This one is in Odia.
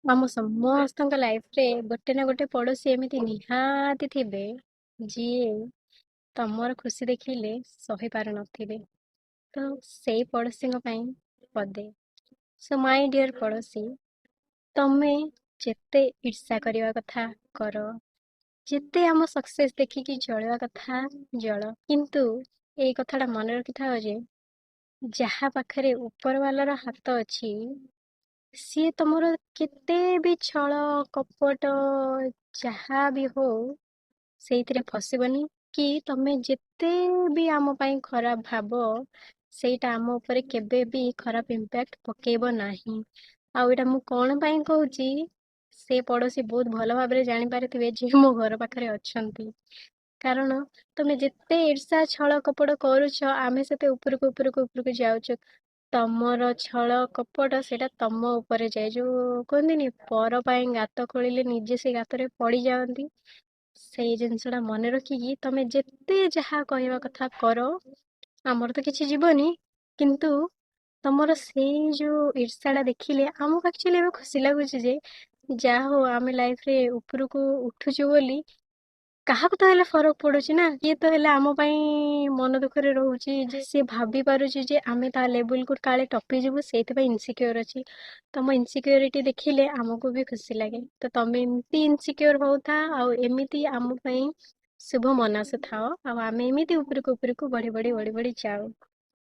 ଆମ ସମସ୍ତଙ୍କ ଲାଇଫରେ ଗୋଟେ ନା ଗୋଟେ ପଡୋଶୀ ଏମିତି ନିହାତି ଥିବେ ଯିଏ ତମର ଖୁସି ଦେଖିଲେ ସହି ପାରୁନଥିବେ। ତ ସେଇ ପଡୋଶୀଙ୍କ ପାଇଁ ପଦେ। ସୋ ମାଇ ଡିଅର ପଡୋଶୀ, ତମେ ଯେତେ ଈର୍ଷା କରିବା କଥା କର, ଯେତେ ଆମ ସକ୍ସେସ୍ ଦେଖିକି ଜଳିବା କଥା ଜଳ, କିନ୍ତୁ ଏଇ କଥାଟା ମନେ ରଖିଥାଅ ଯେ ଯାହା ପାଖରେ ଉପର ବାଲାର ହାତ ଅଛି ସିଏ ତମର କେତେ ବି ଛଳ କପଟ ଯାହା ବି ହଉ ସେଇଥିରେ ଫସିବନି। କି ତମେ ଯେତେ ବି ଆମ ପାଇଁ ଖରାପ ଭାବ ସେଇଟା ଆମ ଉପରେ କେବେ ବି ଖରାପ ଇମ୍ପାକ୍ଟ ପକେଇବ ନାହିଁ। ଆଉ ଏଇଟା ମୁଁ କଣ ପାଇଁ କହୁଛି, ସେ ପଡୋଶୀ ବହୁତ ଭଲ ଭାବରେ ଜାଣିପାରିଥିବେ ଯେ ମୋ ଘର ପାଖରେ ଅଛନ୍ତି। କାରଣ ତମେ ଯେତେ ଈର୍ଷା ଛଳ କପଟ କରୁଛ ଆମେ ସେତେ ଉପରକୁ ଉପରକୁ ଉପରକୁ ଯାଉଛୁ। ତମର ଛଳ କପଟ ସେଇଟା ତମ ଉପରେ ଯାଏ। ଯୋଉ କୁହନ୍ତିନି ପର ପାଇଁ ଗାତ ଖୋଳିଲେ ନିଜେ ସେ ଗାତରେ ପଡିଯାଆନ୍ତି, ସେଇ ଜିନିଷଟା ମନେ ରଖିକି ତମେ ଯେତେ ଯାହା କହିବା କଥା କର, ଆମର ତ କିଛି ଯିବନି। କିନ୍ତୁ ତମର ସେଇ ଯୋଉ ଈର୍ଷାଟା ଦେଖିଲେ ଆମକୁ ଆକ୍ଚୁଆଲି ଏବେ ଖୁସି ଲାଗୁଛି ଯେ ଯାହା ହଉ ଆମେ ଲାଇଫରେ ଉପରକୁ ଉଠୁଛୁ ବୋଲି କାହାକୁ ତ ହେଲେ ଫରକ ପଡୁଛି ନା। କିଏ ତ ହେଲେ ଆମ ପାଇଁ ମନ ଦୁଃଖରେ ରହୁଛି ଯେ ସିଏ ଭାବି ପାରୁଛି ଯେ ଆମେ ତା ଲେବୁଲକୁ କାଳେ ଟପି ଯିବୁ, ସେଇଥିପାଇଁ ଇନସିକ୍ୟୁର ଅଛି। ତମ ଇନସିକ୍ୟୁରିଟି ଦେଖିଲେ ଆମକୁ ବି ଖୁସି ଲାଗେ। ତ ତମେ ଏମିତି ଇନସିକ୍ୟୁର ହଉଥା ଆଉ ଏମିତି ଆମ ପାଇଁ ଶୁଭ ମନାସୁଥାଅ, ଆଉ ଆମେ ଏମିତି ଉପରକୁ ଉପରକୁ ବଢି ବଢି ବଢି ବଢି ଯାଉ।